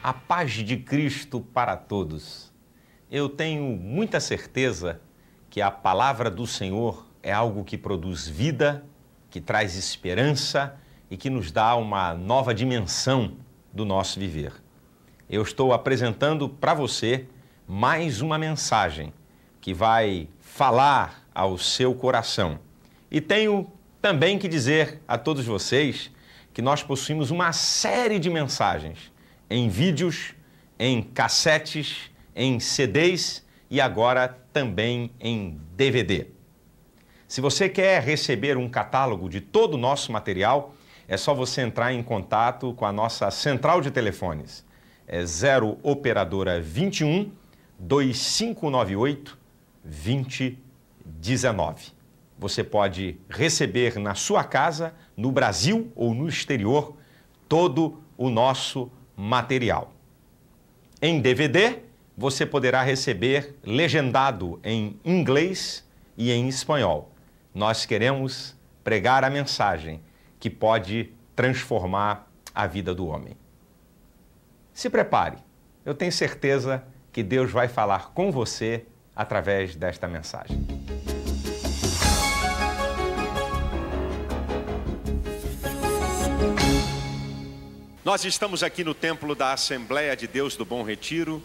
A paz de Cristo para todos. Eu tenho muita certeza que a palavra do Senhor é algo que produz vida, que traz esperança e que nos dá uma nova dimensão do nosso viver. Eu estou apresentando para você mais uma mensagem que vai falar ao seu coração. E tenho também que dizer a todos vocês que nós possuímos uma série de mensagens em vídeos, em cassetes, em CDs e agora também em DVD. Se você quer receber um catálogo de todo o nosso material, é só você entrar em contato com a nossa central de telefones. É 0 operadora 21 2598 2019. Você pode receber na sua casa, no Brasil ou no exterior, todo o nosso material. Em DVD, você poderá receber legendado em inglês e em espanhol. Nós queremos pregar a mensagem que pode transformar a vida do homem. Se prepare, eu tenho certeza que Deus vai falar com você através desta mensagem. Nós estamos aqui no Templo da Assembleia de Deus do Bom Retiro,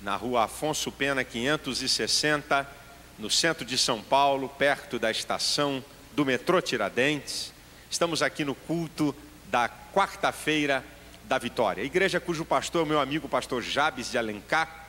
na rua Afonso Pena 560, no centro de São Paulo, perto da estação do metrô Tiradentes. Estamos aqui no culto da quarta-feira da Vitória. A igreja cujo pastor é o meu amigo pastor Jabes de Alencar,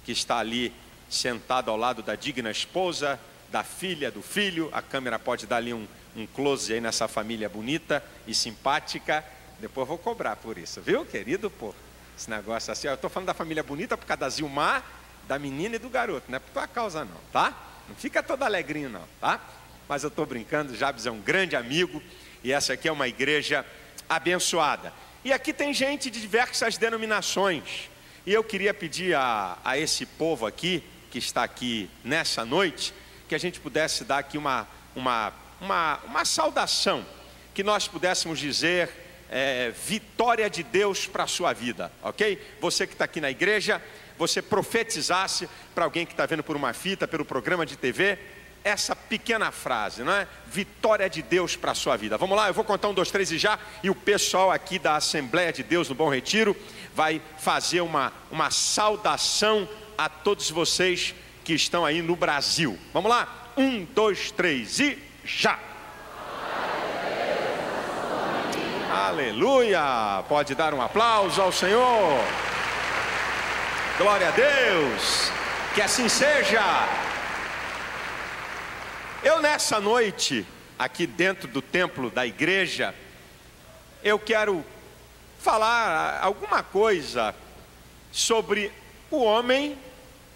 que está ali sentado ao lado da digna esposa, da filha, do filho. A câmera pode dar ali um close aí nessa família bonita e simpática. Depois eu vou cobrar por isso, viu, querido? Pô, esse negócio assim, eu estou falando da família bonita por causa da Zilmar, da menina e do garoto, não é por tua causa não, tá? Não fica todo alegrinho não, tá? Mas eu estou brincando, Jabes é um grande amigo e essa aqui é uma igreja abençoada. E aqui tem gente de diversas denominações. E eu queria pedir a esse povo aqui, que está aqui nessa noite, que a gente pudesse dar aqui uma saudação, que nós pudéssemos dizer vitória de Deus para a sua vida, ok? Você que está aqui na igreja, você profetizasse para alguém que está vendo por uma fita, pelo programa de TV, essa pequena frase, não é? Vitória de Deus para a sua vida. Vamos lá, eu vou contar 1, 2, 3 e já, e o pessoal aqui da Assembleia de Deus no Bom Retiro vai fazer uma saudação a todos vocês que estão aí no Brasil. Vamos lá, 1, 2, 3 e já! Aleluia! Pode dar um aplauso ao Senhor. Glória a Deus. Que assim seja. Eu nessa noite, aqui dentro do templo da igreja, eu quero falar alguma coisa sobre o homem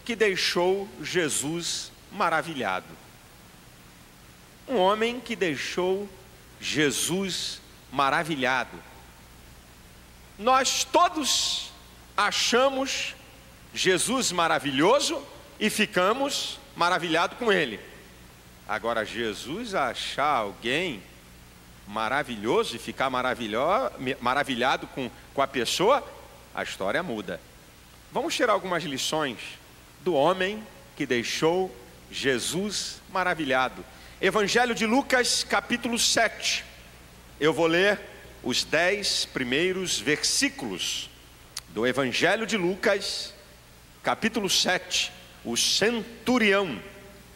que deixou Jesus maravilhado. Um homem que deixou Jesus maravilhado. Nós todos achamos Jesus maravilhoso e ficamos maravilhados com ele. Agora, Jesus achar alguém maravilhoso e ficar maravilhado com a pessoa, a história muda. Vamos tirar algumas lições do homem que deixou Jesus maravilhado. Evangelho de Lucas, capítulo 7. Eu vou ler os 10 primeiros versículos do Evangelho de Lucas, capítulo 7, o centurião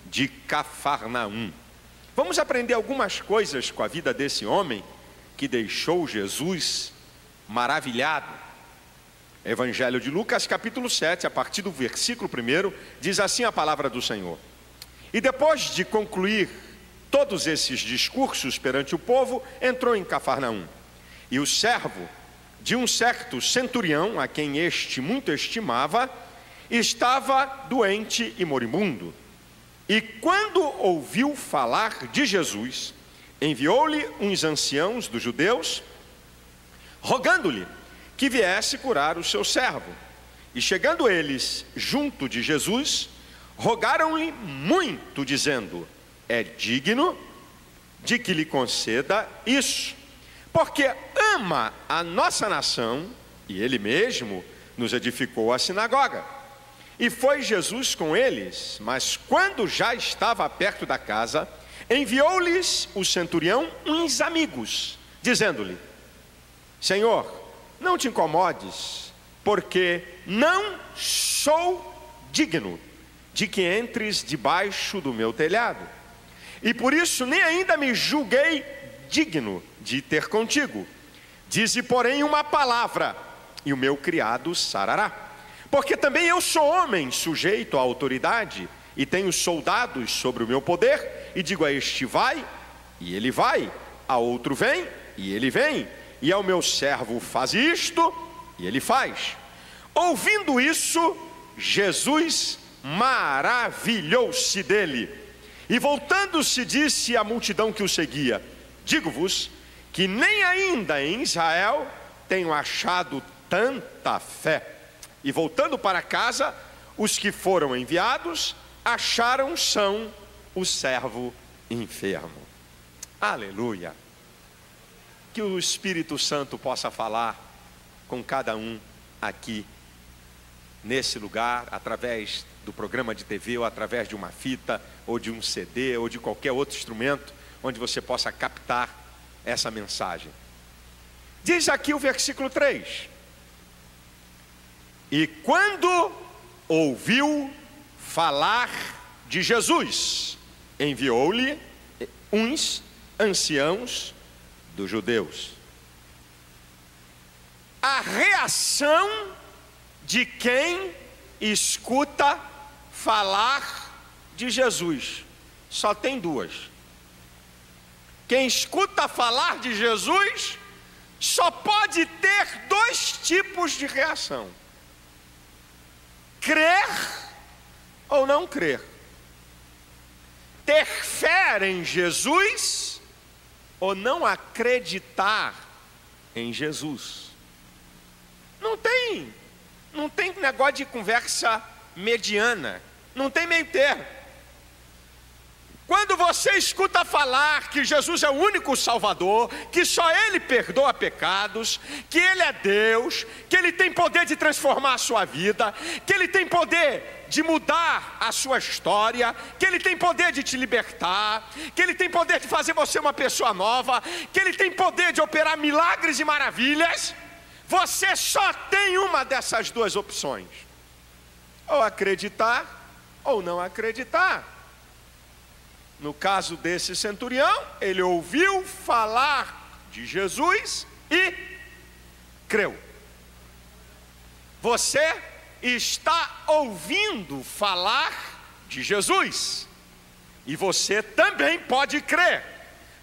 de Cafarnaum. Vamos aprender algumas coisas com a vida desse homem que deixou Jesus maravilhado. Evangelho de Lucas, capítulo 7, a partir do versículo 1, diz assim a palavra do Senhor. E depois de concluir todos esses discursos perante o povo, entrou em Cafarnaum. E o servo de um certo centurião, a quem este muito estimava, estava doente e moribundo. E quando ouviu falar de Jesus, enviou-lhe uns anciãos dos judeus, rogando-lhe que viesse curar o seu servo. E chegando eles junto de Jesus, rogaram-lhe muito, dizendo: é digno de que lhe conceda isso, porque ama a nossa nação, e ele mesmo nos edificou a sinagoga. E foi Jesus com eles, mas quando já estava perto da casa, enviou-lhes o centurião uns amigos, dizendo-lhe: Senhor, não te incomodes, porque não sou digno de que entres debaixo do meu telhado, e por isso nem ainda me julguei digno de ter contigo. Dize, porém, uma palavra, e o meu criado sarará. Porque também eu sou homem, sujeito à autoridade, e tenho soldados sobre o meu poder, e digo a este vai, e ele vai, a outro vem, e ele vem, e ao meu servo faz isto, e ele faz. Ouvindo isso, Jesus maravilhou-se dele, e voltando-se disse à multidão que o seguia: digo-vos que nem ainda em Israel tenho achado tanta fé. E voltando para casa, os que foram enviados acharam são o servo enfermo. Aleluia! Que o Espírito Santo possa falar com cada um aqui nesse lugar, através do programa de TV, ou através de uma fita, ou de um CD, ou de qualquer outro instrumento, onde você possa captar essa mensagem. Diz aqui o versículo 3: E quando ouviu falar de Jesus, enviou-lhe uns anciãos dos judeus. A reação de quem escuta falar de Jesus só tem duas. Quem escuta falar de Jesus só pode ter dois tipos de reação: crer ou não crer. Ter fé em Jesus ou não acreditar em Jesus. Não tem negócio de conversa mediana, não tem meio termo. Quando você escuta falar que Jesus é o único Salvador, que só Ele perdoa pecados, que Ele é Deus, que Ele tem poder de transformar a sua vida, que Ele tem poder de mudar a sua história, que Ele tem poder de te libertar, que Ele tem poder de fazer você uma pessoa nova, que Ele tem poder de operar milagres e maravilhas, você só tem uma dessas duas opções: ou acreditar ou não acreditar. No caso desse centurião, ele ouviu falar de Jesus e creu. Você está ouvindo falar de Jesus, e você também pode crer,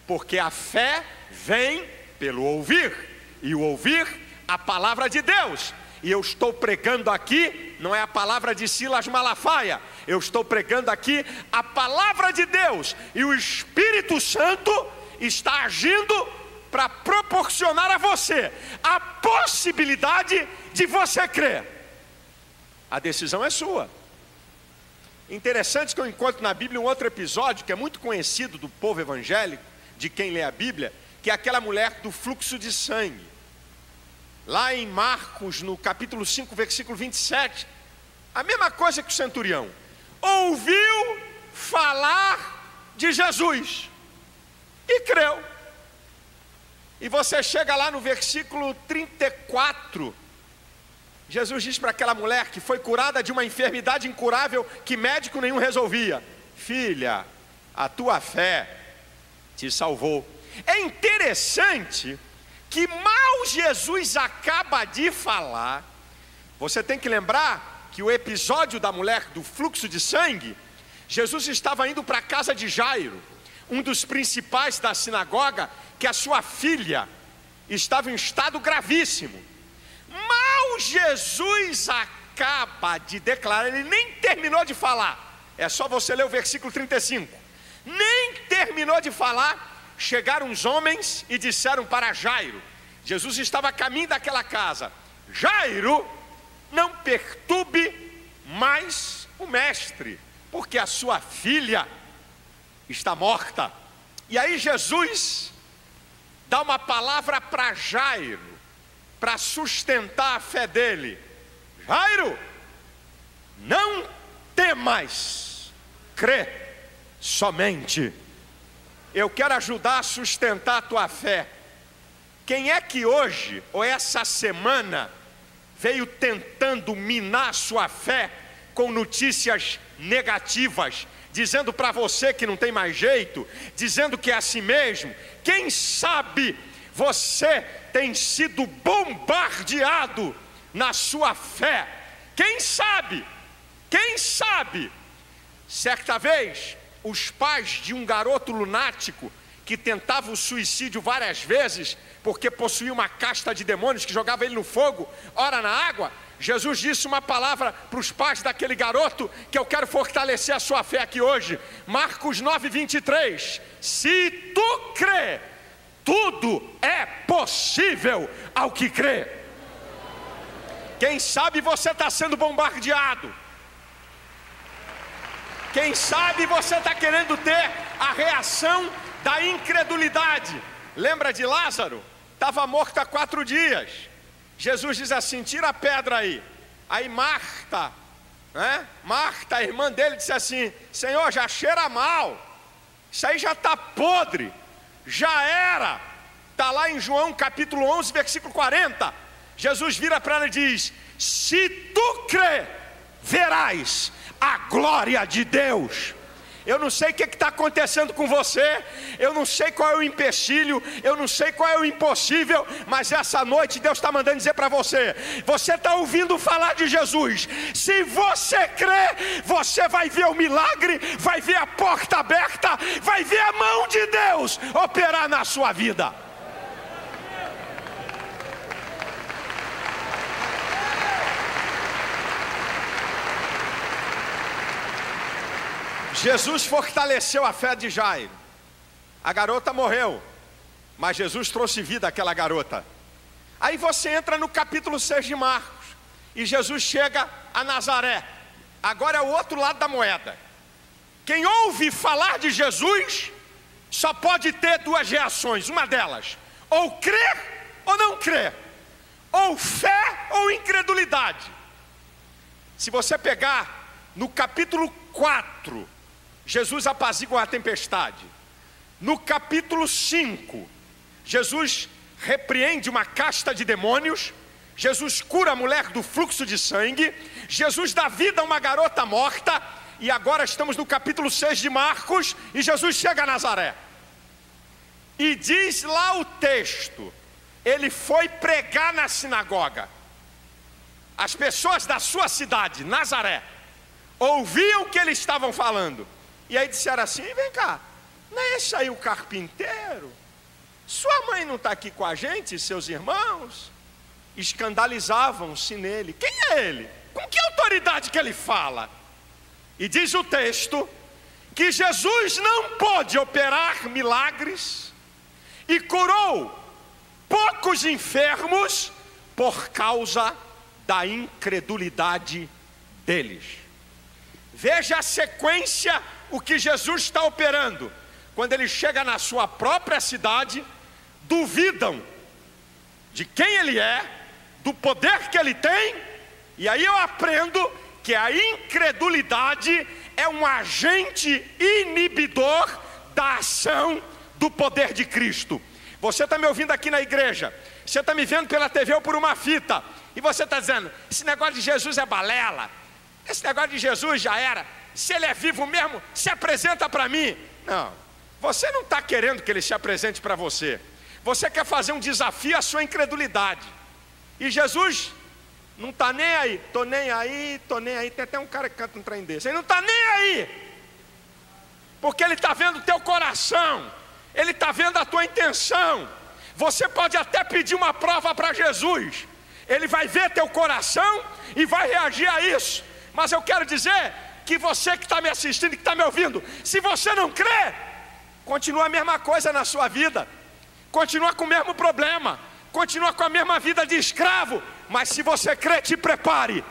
porque a fé vem pelo ouvir, e o ouvir a palavra de Deus. E eu estou pregando aqui, não é a palavra de Silas Malafaia, eu estou pregando aqui a palavra de Deus, e o Espírito Santo está agindo para proporcionar a você a possibilidade de você crer. A decisão é sua. Interessante que eu encontro na Bíblia um outro episódio que é muito conhecido do povo evangélico, de quem lê a Bíblia, que é aquela mulher do fluxo de sangue. Lá em Marcos, no capítulo 5, versículo 27, a mesma coisa que o centurião. Ouviu falar de Jesus e creu. E você chega lá no versículo 34, Jesus diz para aquela mulher que foi curada de uma enfermidade incurável que médico nenhum resolvia: filha, a tua fé te salvou. É interessante que mal Jesus acaba de falar, você tem que lembrar que o episódio da mulher do fluxo de sangue, Jesus estava indo para a casa de Jairo, um dos principais da sinagoga, que a sua filha estava em estado gravíssimo. Mal Jesus acaba de declarar, ele nem terminou de falar, é só você ler o versículo 35, nem terminou de falar, chegaram os homens e disseram para Jairo, Jesus estava a caminho daquela casa: Jairo, não perturbe mais o mestre, porque a sua filha está morta. E aí Jesus dá uma palavra para Jairo, para sustentar a fé dele. Jairo, não temas, crê somente. Eu quero ajudar a sustentar a tua fé. Quem é que hoje, ou essa semana, veio tentando minar a sua fé com notícias negativas, dizendo para você que não tem mais jeito, dizendo que é assim mesmo? Quem sabe você tem sido bombardeado na sua fé? Quem sabe? Quem sabe? Certa vez, os pais de um garoto lunático que tentava o suicídio várias vezes, porque possuía uma casta de demônios que jogava ele no fogo, ora na água, Jesus disse uma palavra para os pais daquele garoto, que eu quero fortalecer a sua fé aqui hoje. Marcos 9:23. Se tu crê, tudo é possível ao que crê. Quem sabe você está sendo bombardeado. Quem sabe você está querendo ter a reação da incredulidade. Lembra de Lázaro? Estava morto há 4 dias. Jesus diz assim: tira a pedra aí. Aí Marta, Marta, a irmã dele, disse assim: Senhor, já cheira mal. Isso aí já está podre. Já era. Está lá em João capítulo 11, versículo 40. Jesus vira para ela e diz: se tu crê, verás a glória de Deus. Eu não sei o que está acontecendo com você, eu não sei qual é o empecilho, eu não sei qual é o impossível, mas essa noite Deus está mandando dizer para você: você está ouvindo falar de Jesus. Se você crê, você vai ver o milagre, vai ver a porta aberta, vai ver a mão de Deus operar na sua vida. Jesus fortaleceu a fé de Jairo. A garota morreu, mas Jesus trouxe vida àquela garota. Aí você entra no capítulo 6 de Marcos, e Jesus chega a Nazaré. Agora é o outro lado da moeda. Quem ouve falar de Jesus só pode ter 2 reações. Uma delas, ou crer ou não crer, ou fé ou incredulidade. Se você pegar no capítulo 4, Jesus apazigua a tempestade. No capítulo 5, Jesus repreende uma casta de demônios. Jesus cura a mulher do fluxo de sangue. Jesus dá vida a uma garota morta. E agora estamos no capítulo 6 de Marcos, e Jesus chega a Nazaré. E diz lá o texto: ele foi pregar na sinagoga. As pessoas da sua cidade, Nazaré, ouviam o que eles estavam falando. E aí disseram assim: vem cá, não é esse aí o carpinteiro? Sua mãe não está aqui com a gente, seus irmãos? Escandalizavam-se nele. Quem é ele? Com que autoridade que ele fala? E diz o texto que Jesus não pôde operar milagres e curou poucos enfermos por causa da incredulidade deles. Veja a sequência, o que Jesus está operando. Quando ele chega na sua própria cidade, duvidam de quem ele é, do poder que ele tem. E aí eu aprendo que a incredulidade é um agente inibidor da ação do poder de Cristo. Você está me ouvindo aqui na igreja, você está me vendo pela TV ou por uma fita, e você está dizendo: esse negócio de Jesus é balela, esse negócio de Jesus já era, se ele é vivo mesmo, se apresenta para mim. Não, você não está querendo que ele se apresente para você. Você quer fazer um desafio à sua incredulidade. E Jesus não está nem aí. Estou nem aí, estou nem aí. Tem até um cara que canta um trem desse. Ele não está nem aí, porque ele está vendo o teu coração, ele está vendo a tua intenção. Você pode até pedir uma prova para Jesus, ele vai ver teu coração e vai reagir a isso. Mas eu quero dizer que você que está me assistindo, que está me ouvindo, se você não crê, continua a mesma coisa na sua vida, continua com o mesmo problema, continua com a mesma vida de escravo. Mas se você crê, te prepare,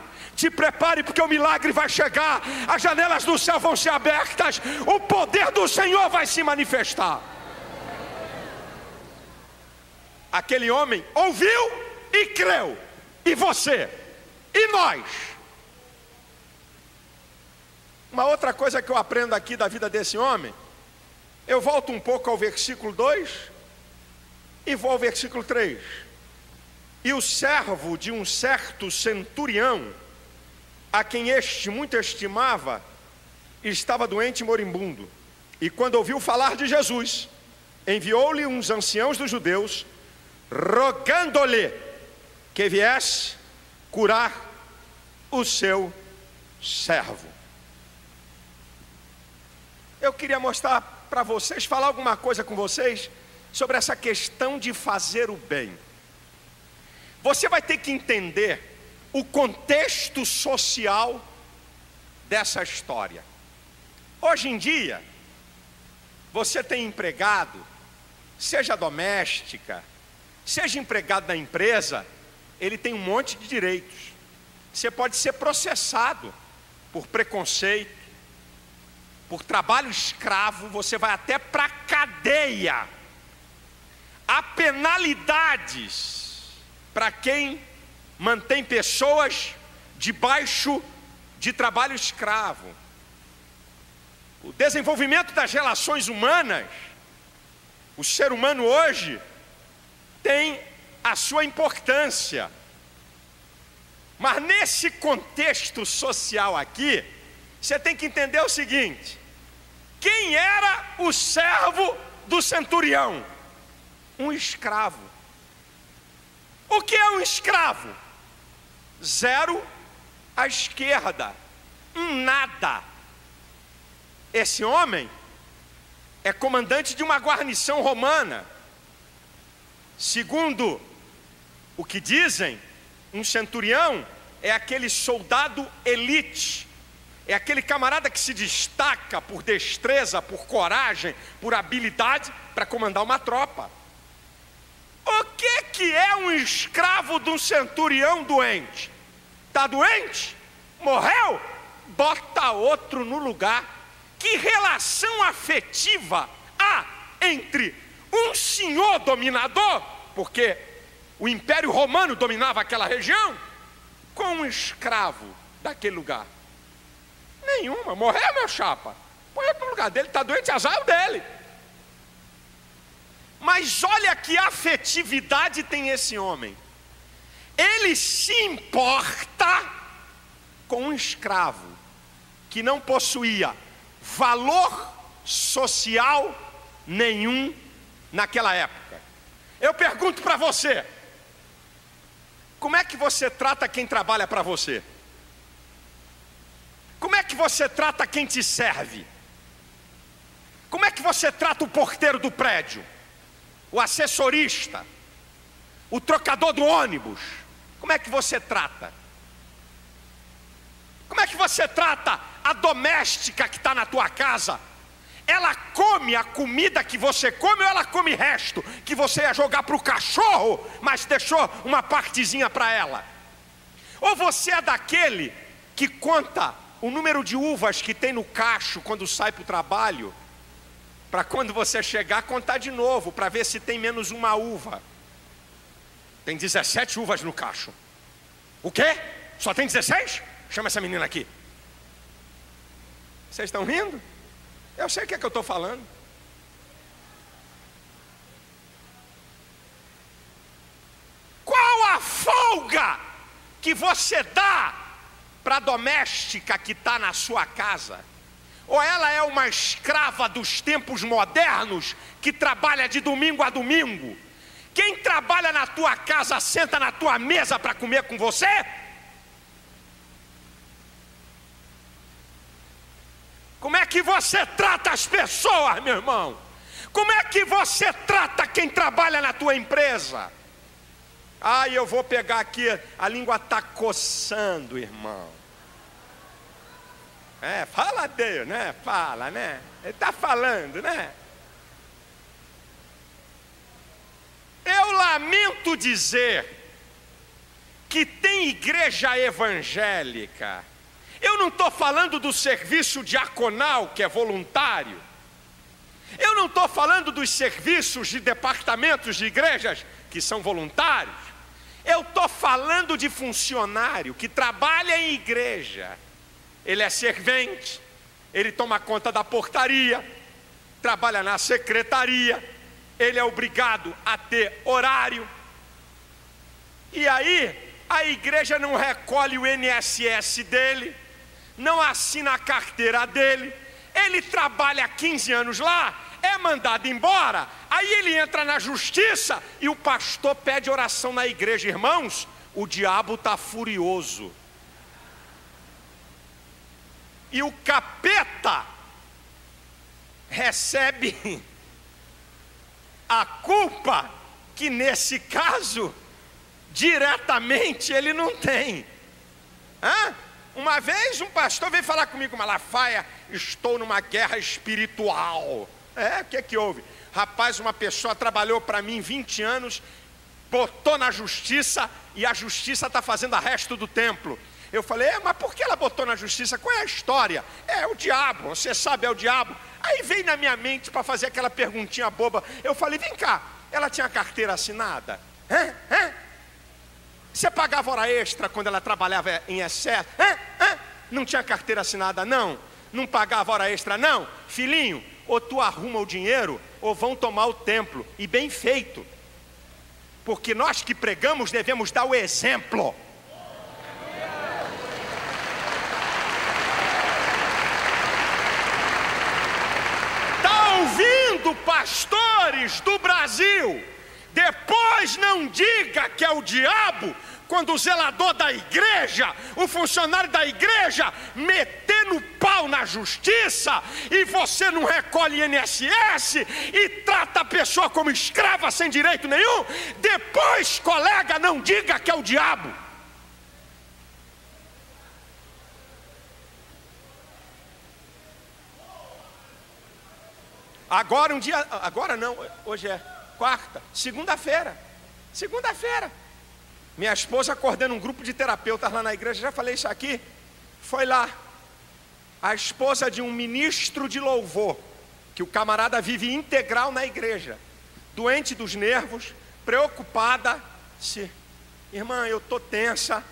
porque o milagre vai chegar, as janelas do céu vão ser abertas, o poder do Senhor vai se manifestar. Aquele homem ouviu e creu. E você E nós? Uma outra coisa que eu aprendo aqui da vida desse homem, eu volto um pouco ao versículo 2 e vou ao versículo 3. E o servo de um certo centurião, a quem este muito estimava, estava doente e moribundo. E quando ouviu falar de Jesus, enviou-lhe uns anciãos dos judeus, rogando-lhe que viesse curar o seu servo. Eu queria mostrar para vocês, falar alguma coisa com vocês sobre essa questão de fazer o bem. Você vai ter que entender o contexto social dessa história. Hoje em dia, você tem empregado, seja doméstica, seja empregado na empresa, ele tem um monte de direitos. Você pode ser processado por preconceito, por trabalho escravo, você vai até para a cadeia. Há penalidades para quem mantém pessoas debaixo de trabalho escravo. O desenvolvimento das relações humanas, o ser humano hoje tem a sua importância. Mas nesse contexto social aqui, você tem que entender o seguinte: quem era o servo do centurião? Um escravo. O que é um escravo? Zero à esquerda, um nada. Esse homem é comandante de uma guarnição romana. Segundo o que dizem, um centurião é aquele soldado elite, é aquele camarada que se destaca por destreza, por coragem, por habilidade para comandar uma tropa. O que é um escravo de um centurião doente? Está doente? Morreu? Bota outro no lugar. Que relação afetiva há entre um senhor dominador, porque o Império Romano dominava aquela região, com um escravo daquele lugar? Nenhuma. Morreu, meu chapa, põe outro no lugar dele. Está doente, azar dele. Mas olha que afetividade tem esse homem. Ele se importa com um escravo que não possuía valor social nenhum naquela época. Eu pergunto para você: como é que você trata quem trabalha para você? Como é que você trata quem te serve? Como é que você trata o porteiro do prédio, o assessorista, o trocador do ônibus? Como é que você trata? Como é que você trata a doméstica que está na tua casa? Ela come a comida que você come ou ela come resto que você ia jogar para o cachorro, mas deixou uma partezinha para ela? Ou você é daquele que conta o número de uvas que tem no cacho quando sai para o trabalho, para quando você chegar contar de novo, para ver se tem menos uma uva? Tem 17 uvas no cacho. O quê? Só tem 16? Chama essa menina aqui. Vocês estão rindo? Eu sei o que é que eu estou falando. Qual a folga que você dá para a doméstica que está na sua casa? Ou ela é uma escrava dos tempos modernos que trabalha de domingo a domingo? Quem trabalha na tua casa senta na tua mesa para comer com você? Como é que você trata as pessoas, meu irmão? Como é que você trata quem trabalha na tua empresa? Ah, eu vou pegar aqui, a língua está coçando, irmão. Fala Deus, né? Fala, né? Ele está falando, né? Eu lamento dizer que tem igreja evangélica. Eu não estou falando do serviço diaconal, que é voluntário. Eu não estou falando dos serviços de departamentos de igrejas, que são voluntários. Eu estou falando de funcionário que trabalha em igreja. Ele é servente, ele toma conta da portaria, trabalha na secretaria, ele é obrigado a ter horário. E aí, a igreja não recolhe o INSS dele, não assina a carteira dele, ele trabalha 15 anos lá, é mandado embora, aí ele entra na justiça e o pastor pede oração na igreja. Irmãos, o diabo está furioso. E o capeta recebe a culpa que nesse caso, diretamente, ele não tem. Uma vez um pastor veio falar comigo: Malafaia, estou numa guerra espiritual. O que houve? Rapaz, uma pessoa trabalhou para mim 20 anos, botou na justiça e a justiça está fazendo arresto do templo. Eu falei: mas por que ela botou na justiça? Qual é a história? É o diabo, você sabe, é o diabo. Aí veio na minha mente para fazer aquela perguntinha boba. Eu falei: vem cá, ela tinha carteira assinada? Você pagava hora extra quando ela trabalhava em excesso? Não tinha carteira assinada não? Não pagava hora extra não? Filhinho, ou tu arruma o dinheiro ou vão tomar o templo. E bem feito, porque nós que pregamos devemos dar o exemplo. Está ouvindo, pastores do Brasil? Depois não diga que é o diabo quando o zelador da igreja, o funcionário da igreja, meter no pau na justiça e você não recolhe INSS e trata a pessoa como escrava sem direito nenhum. Depois, colega, não diga que é o diabo. Agora um dia, agora não, hoje é quarta, segunda-feira, minha esposa coordena um grupo de terapeutas lá na igreja, já falei isso aqui, foi lá, a esposa de um ministro de louvor, que o camarada vive integral na igreja, doente dos nervos, preocupada, irmã, eu estou tensa,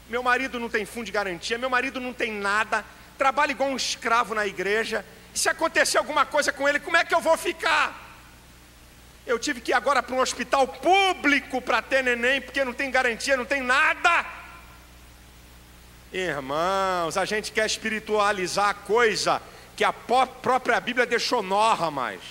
meu marido não tem fundo de garantia, meu marido não tem nada, trabalha igual um escravo na igreja, se acontecer alguma coisa com ele, como é que eu vou ficar? Eu tive que ir agora para um hospital público para ter neném, porque não tem garantia, não tem nada. Irmãos, a gente quer espiritualizar a coisa que a própria Bíblia deixou normas.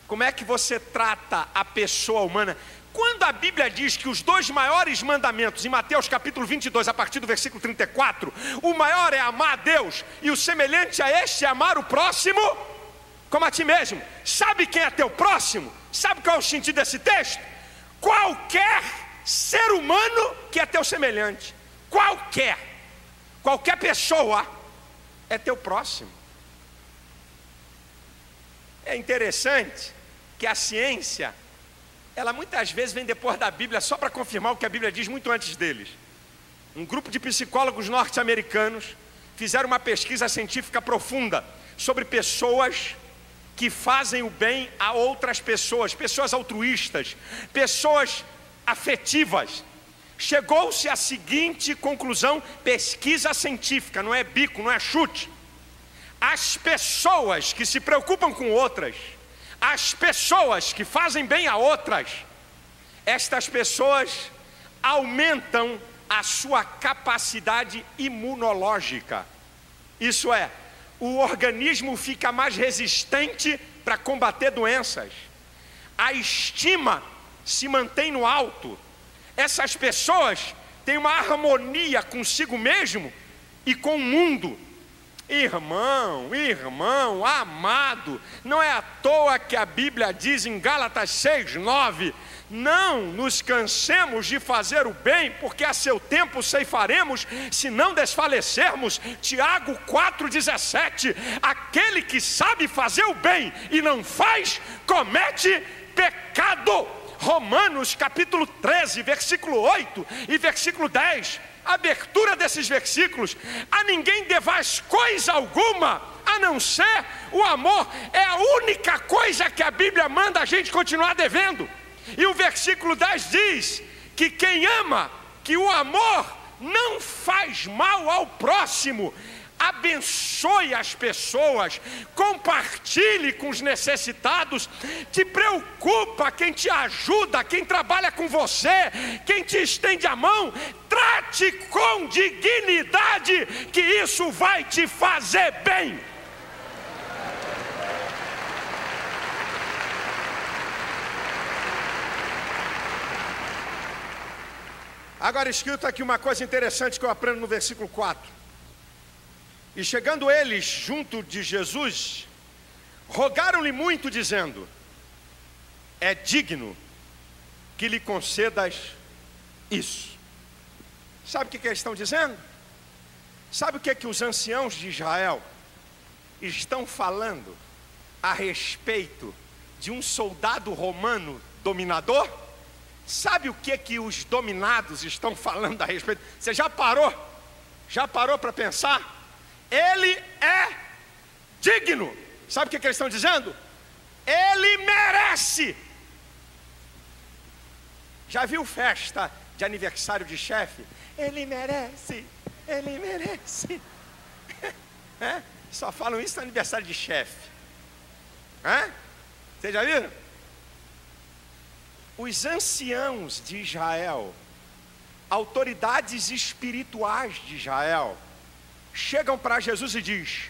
Como é que você trata a pessoa humana? Quando a Bíblia diz que os 2 maiores mandamentos, em Mateus capítulo 22, a partir do versículo 34, o maior é amar a Deus e o semelhante a este é amar o próximo como a ti mesmo. Sabe quem é teu próximo? Sabe qual é o sentido desse texto? Qualquer ser humano que é teu semelhante. Qualquer pessoa é teu próximo. É interessante que a ciência, ela muitas vezes vem depois da Bíblia só para confirmar o que a Bíblia diz muito antes deles. Um grupo de psicólogos norte-americanos fizeram uma pesquisa científica profunda sobre pessoas que fazem o bem a outras pessoas, pessoas altruístas, pessoas afetivas. Chegou-se à seguinte conclusão, pesquisa científica, não é bico, não é chute. As pessoas que se preocupam com outras, as pessoas que fazem bem a outras, estas pessoas aumentam a sua capacidade imunológica. Isso é, o organismo fica mais resistente para combater doenças. A estima se mantém no alto. Essas pessoas têm uma harmonia consigo mesmo e com o mundo. Irmão, amado, não é à toa que a Bíblia diz em Gálatas 6:9, não nos cansemos de fazer o bem, porque a seu tempo ceifaremos, se não desfalecermos. Tiago 4:17, aquele que sabe fazer o bem e não faz, comete pecado. Romanos capítulo 13, versículo 8 e versículo 10, abertura desses versículos: a ninguém devais coisa alguma, a não ser o amor. É a única coisa que a Bíblia manda a gente continuar devendo. E o versículo 10 diz que quem ama, que o amor não faz mal ao próximo. Abençoe as pessoas, compartilhe com os necessitados, te preocupa quem te ajuda, quem trabalha com você, quem te estende a mão, trate com dignidade, que isso vai te fazer bem. Agora escuta aqui uma coisa interessante que eu aprendo no versículo 4. E chegando eles junto de Jesus, rogaram-lhe muito, dizendo: é digno que lhe concedas isso. Sabe o que eles estão dizendo? Sabe o que é que os anciãos de Israel estão falando a respeito de um soldado romano dominador? Sabe o que é que os dominados estão falando a respeito? Você já parou para pensar? Ele é digno. Sabe o que eles estão dizendo? Ele merece. Já viu festa de aniversário de chefe? Ele merece, ele merece. É? Só falam isso no aniversário de chefe. Vocês já viram? Os anciãos de Israel, autoridades espirituais de Israel, chegam para Jesus e diz: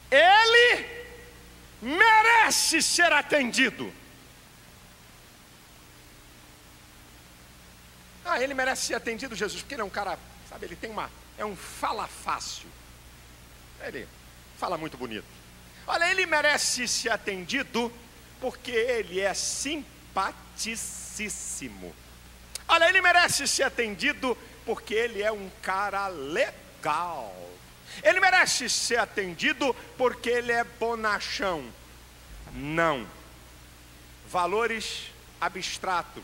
ele merece ser atendido. Ele merece ser atendido, Jesus, porque ele é um cara, sabe, ele tem é um fala fácil. Ele fala muito bonito. Olha, ele merece ser atendido porque ele é simpaticíssimo. Olha, ele merece ser atendido porque ele é um cara legal. Ele merece ser atendido porque ele é bonachão. Não. Valores abstratos.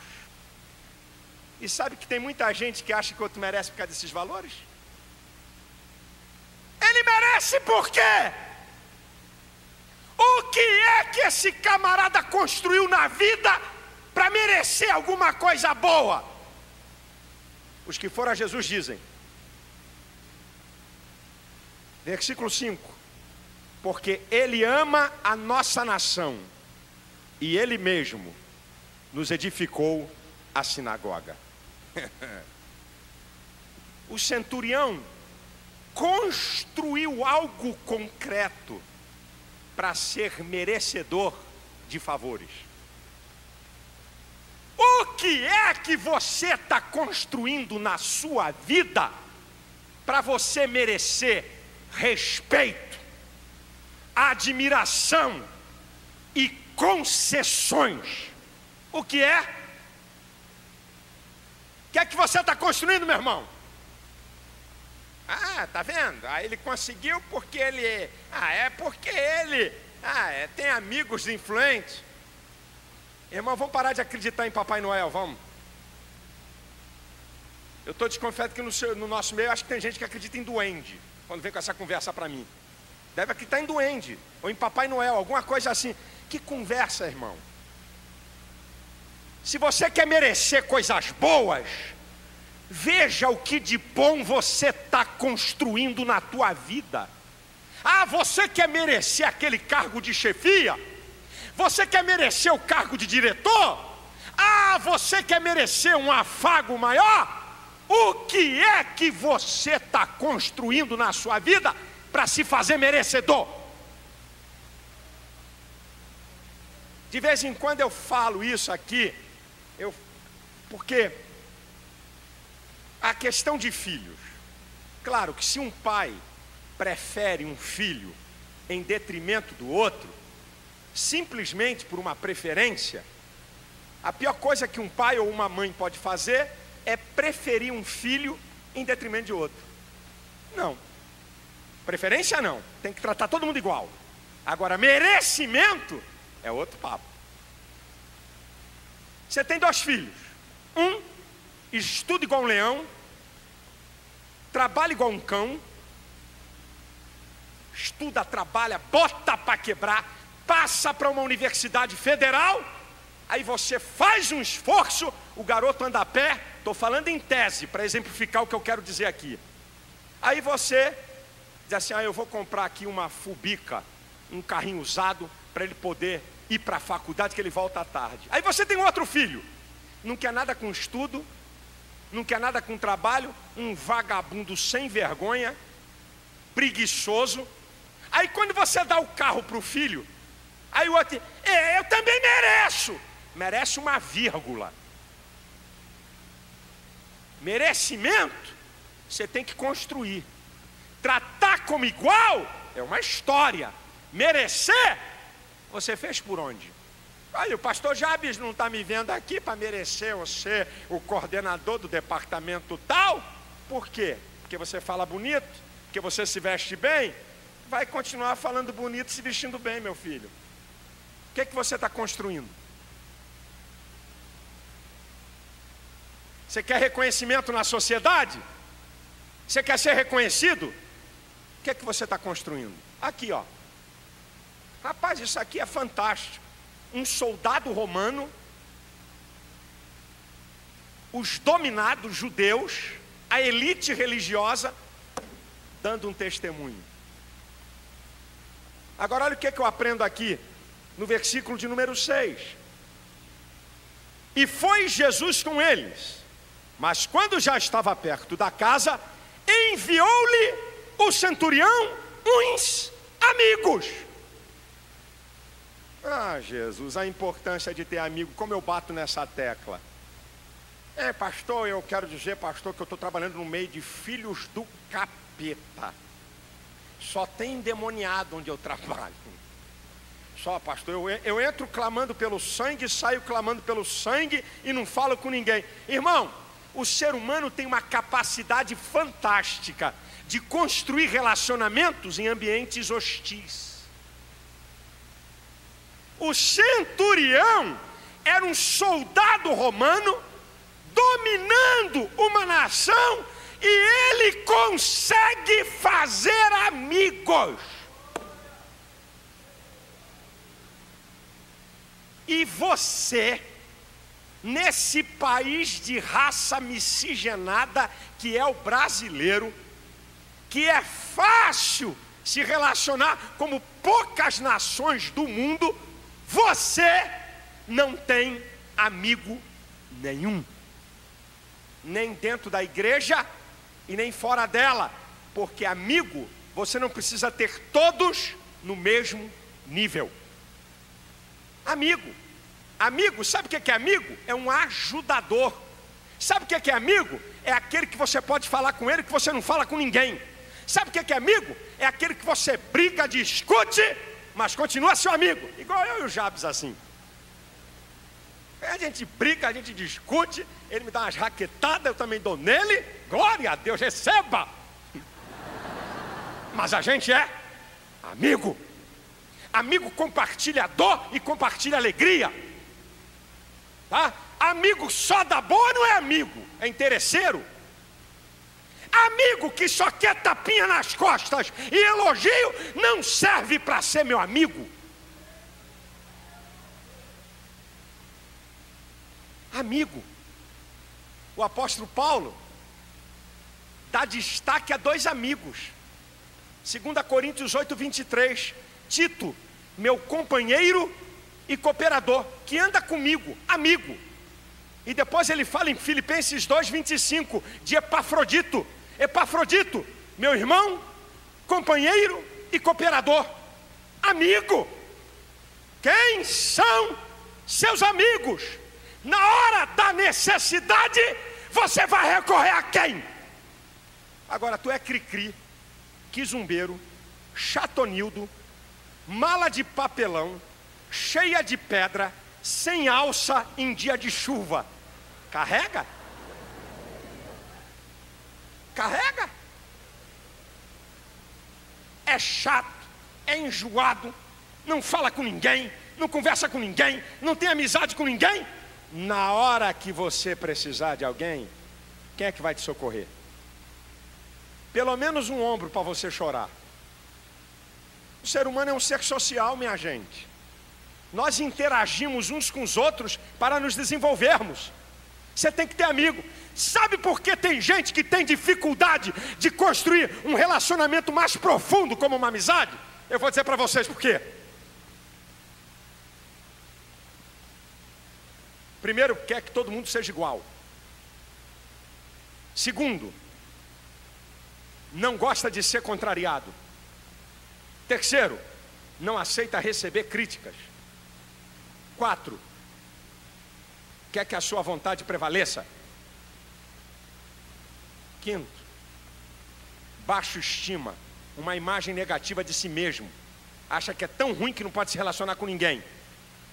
E sabe que tem muita gente que acha que outro merece por causa desses valores? Ele merece por quê? O que é que esse camarada construiu na vida para merecer alguma coisa boa? Os que foram a Jesus dizem, versículo 5: porque ele ama a nossa nação e ele mesmo nos edificou a sinagoga. O centurião construiu algo concreto para ser merecedor de favores. O que é que você está construindo na sua vida para você merecer respeito, admiração e concessões? O que é? O que é que você está construindo, meu irmão? Tá vendo? Ele conseguiu porque ele... porque ele... tem amigos influentes. Irmão, vamos parar de acreditar em Papai Noel, vamos. Eu estou desconfiado que no nosso meio, acho que tem gente que acredita em duende, quando vem com essa conversa para mim. Deve acreditar em duende, ou em Papai Noel, alguma coisa assim. Que conversa, irmão? Se você quer merecer coisas boas, veja o que de bom você está construindo na tua vida. Você quer merecer aquele cargo de chefia? Você quer merecer o cargo de diretor? Você quer merecer um afago maior? O que é que você está construindo na sua vida para se fazer merecedor? De vez em quando eu falo isso aqui, porque a questão de filhos, claro que se um pai prefere um filho em detrimento do outro, simplesmente por uma preferência, a pior coisa que um pai ou uma mãe pode fazer é preferir um filho em detrimento de outro. Não. Preferência não. Tem que tratar todo mundo igual. Agora, merecimento é outro papo. Você tem 2 filhos. Um estuda igual um leão, trabalha igual um cão, estuda, trabalha, bota para quebrar, passa para uma universidade federal, Aí você faz um esforço, o garoto anda a pé. Estou falando em tese, para exemplificar o que eu quero dizer aqui. Aí você diz assim, eu vou comprar aqui uma Fubica, um carrinho usado, para ele poder ir para a faculdade, que ele volta à tarde. Aí você tem outro filho, não quer nada com estudo, não quer nada com trabalho, um vagabundo sem vergonha, preguiçoso. Aí quando você dá o carro para o filho, aí o outro, eu também mereço. Merece uma vírgula. Merecimento, você tem que construir. Tratar como igual é uma história. Merecer, você fez por onde? Aí o pastor Jabes não está me vendo aqui para merecer você, o coordenador do departamento tal. Por quê? Porque você fala bonito, porque você se veste bem. Vai continuar falando bonito, se vestindo bem, meu filho. O que é que você está construindo? Você quer reconhecimento na sociedade? Você quer ser reconhecido? O que é que você está construindo? Aqui, ó. Rapaz, isso aqui é fantástico. Um soldado romano, os dominados judeus, a elite religiosa, dando um testemunho. Agora olha o que é que eu aprendo aqui, no versículo de número 6. E foi Jesus com eles, mas quando já estava perto da casa, enviou-lhe o centurião uns amigos. Jesus, a importância de ter amigo, como eu bato nessa tecla. Pastor, eu quero dizer, pastor, que eu estou trabalhando no meio de filhos do capeta. Só tem endemoniado onde eu trabalho. Só, pastor, eu entro clamando pelo sangue, saio clamando pelo sangue e não falo com ninguém. Irmão, o ser humano tem uma capacidade fantástica de construir relacionamentos em ambientes hostis. O centurião era um soldado romano dominando uma nação e ele consegue fazer amigos. E você, nesse país de raça miscigenada que é o brasileiro, que é fácil se relacionar como poucas nações do mundo, você não tem amigo nenhum, nem dentro da igreja e nem fora dela, porque amigo você não precisa ter todos no mesmo nível. Amigo, sabe o que é amigo? É um ajudador. Sabe o que é amigo? É aquele que você pode falar com ele que você não fala com ninguém. Sabe o que é amigo? É aquele que você briga, discute, mas continua seu amigo, igual eu e o Jabes assim. A gente briga, a gente discute, ele me dá umas raquetadas, eu também dou nele, glória a Deus, receba. Mas a gente é amigo. Amigo compartilha dor e compartilha alegria, tá? Amigo só da boa não é amigo, é interesseiro. Amigo que só quer tapinha nas costas e elogio não serve para ser meu amigo. Amigo, o apóstolo Paulo dá destaque a dois amigos. 2 Coríntios 8:23, Tito, meu companheiro e cooperador, que anda comigo, amigo. E depois ele fala em Filipenses 2:25 de Epafrodito. Epafrodito, meu irmão, companheiro e cooperador, amigo. Quem são seus amigos? Na hora da necessidade, você vai recorrer a quem? Agora, tu é cri-cri, quizumbeiro, chatonildo, mala de papelão, cheia de pedra, sem alça em dia de chuva. Carrega? Carrega? É chato, é enjoado, não fala com ninguém, não conversa com ninguém, não tem amizade com ninguém. Na hora que você precisar de alguém, quem é que vai te socorrer? Pelo menos um ombro para você chorar. O ser humano é um ser social, minha gente. nós interagimos uns com os outros para nos desenvolvermos. Você tem que ter amigo. Sabe por que tem gente que tem dificuldade de construir um relacionamento mais profundo como uma amizade? Eu vou dizer para vocês por quê. Primeiro, quer que todo mundo seja igual. Segundo, não gosta de ser contrariado. Terceiro, não aceita receber críticas. 4, quer que a sua vontade prevaleça. 5, baixa estima, uma imagem negativa de si mesmo. Acha que é tão ruim que não pode se relacionar com ninguém.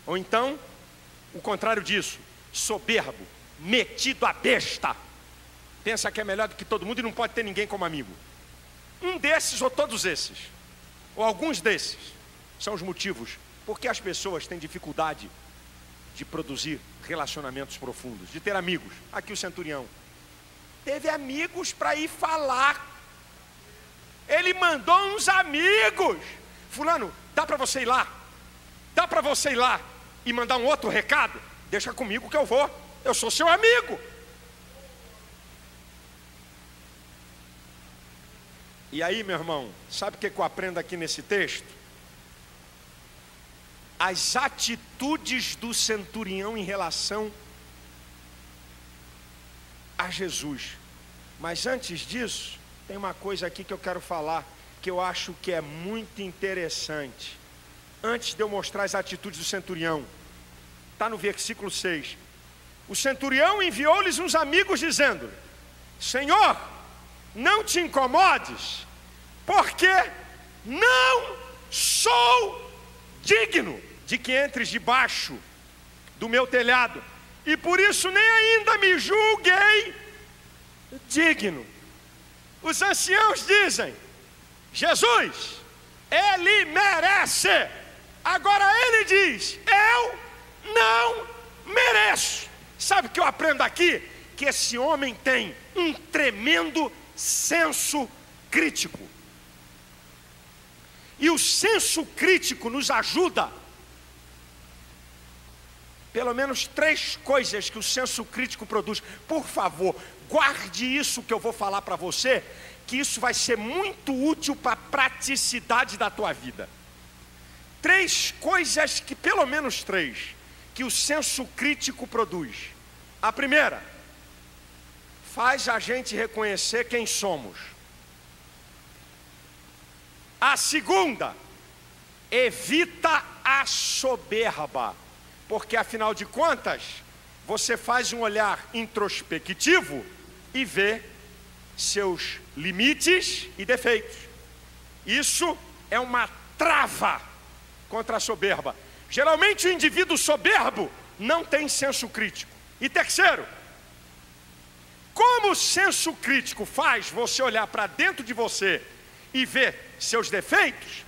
Ou então, o contrário disso, soberbo, metido a besta. Pensa que é melhor do que todo mundo e não pode ter ninguém como amigo. Um desses ou todos esses, ou alguns desses, são os motivos porque as pessoas têm dificuldade de produzir relacionamentos profundos, de ter amigos. Aqui o centurião teve amigos para ir falar. Ele mandou uns amigos. Fulano, dá para você ir lá? Dá para você ir lá e mandar um outro recado? Deixa comigo que eu vou. Eu sou seu amigo. E aí, meu irmão, sabe o que eu aprendo aqui nesse texto? As atitudes do centurião em relação a Jesus. Mas antes disso, tem uma coisa aqui que eu quero falar, que eu acho que é muito interessante. Antes de eu mostrar as atitudes do centurião, está no versículo 6. O centurião enviou-lhes uns amigos dizendo: Senhor, não te incomodes, porque não sou digno de que entres debaixo do meu telhado, e por isso nem ainda me julguei digno. Os anciãos dizem: Jesus, ele merece. Agora ele diz: eu não mereço. Sabe o que eu aprendo aqui? Que esse homem tem um tremendo senso crítico. E o senso crítico nos ajuda. Pelo menos 3 coisas que o senso crítico produz. Por favor, guarde isso que eu vou falar para você, que isso vai ser muito útil para a praticidade da tua vida. 3 coisas que, pelo menos 3, que o senso crítico produz. A primeira, faz a gente reconhecer quem somos. A segunda, evita a soberba. Porque afinal de contas, você faz um olhar introspectivo e vê seus limites e defeitos. Isso é uma trava contra a soberba. Geralmente o indivíduo soberbo não tem senso crítico. E terceiro, como o senso crítico faz você olhar para dentro de você e ver seus defeitos,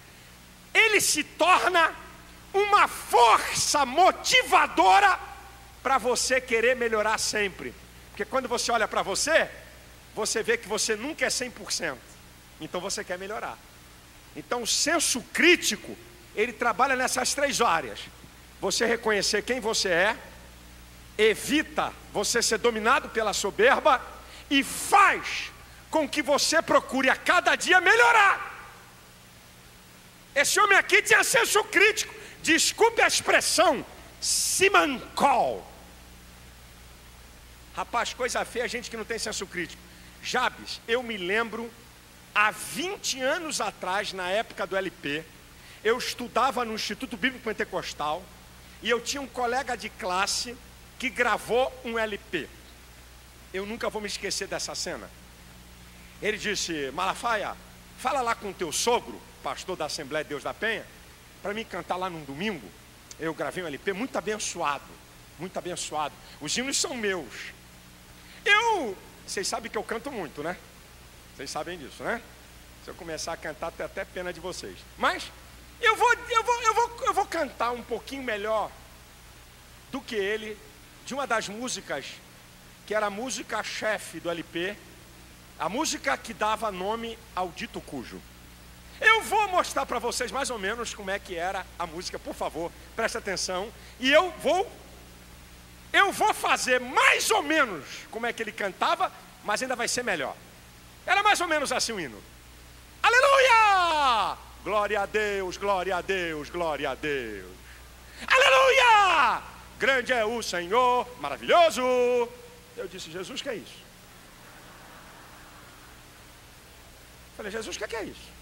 ele se torna uma força motivadora para você querer melhorar sempre. Porque quando você olha para você, você vê que você nunca é 100%. Então você quer melhorar. Então o senso crítico, ele trabalha nessas 3 áreas. Você reconhecer quem você é, evita você ser dominado pela soberba e faz com que você procure a cada dia melhorar. Esse homem aqui tinha senso crítico. Desculpe a expressão, simancol. Rapaz, coisa feia, gente que não tem senso crítico. Jabes, eu me lembro, há 20 anos atrás, na época do LP, eu estudava no Instituto Bíblico Pentecostal, e eu tinha um colega de classe que gravou um LP. Eu nunca vou me esquecer dessa cena. Ele disse: Malafaia, fala lá com o teu sogro, pastor da Assembleia de Deus da Penha, para mim cantar lá num domingo. Eu gravei um LP muito abençoado, muito abençoado. Os hinos são meus. Vocês sabem que eu canto muito, né? Vocês sabem disso, né? Se eu começar a cantar, tem até pena de vocês. Mas eu vou cantar um pouquinho melhor do que ele, de uma das músicas que era a música-chefe do LP, a música que dava nome ao dito cujo. Eu vou mostrar para vocês mais ou menos como é que era a música, por favor, preste atenção. E eu vou fazer mais ou menos como é que ele cantava, mas ainda vai ser melhor. Era mais ou menos assim o hino. Aleluia! Glória a Deus, glória a Deus, glória a Deus. Aleluia! Grande é o Senhor, maravilhoso. Eu disse, Jesus, o que é isso? Falei, Jesus, o que é isso?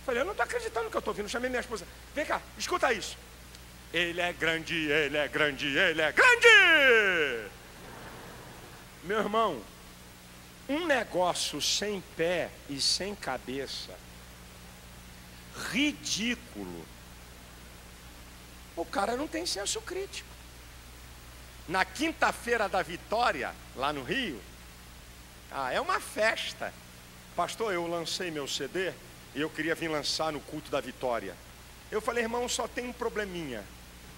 Falei, eu não estou acreditando no que eu estou ouvindo. Chamei minha esposa, vem cá, escuta isso. Ele é grande, ele é grande, ele é grande. Meu irmão, um negócio sem pé e sem cabeça, ridículo. O cara não tem senso crítico. Na quinta-feira da Vitória, lá no Rio, é uma festa. Pastor, eu lancei meu CD e eu queria vir lançar no culto da Vitória. Eu falei, irmão, só tem um probleminha.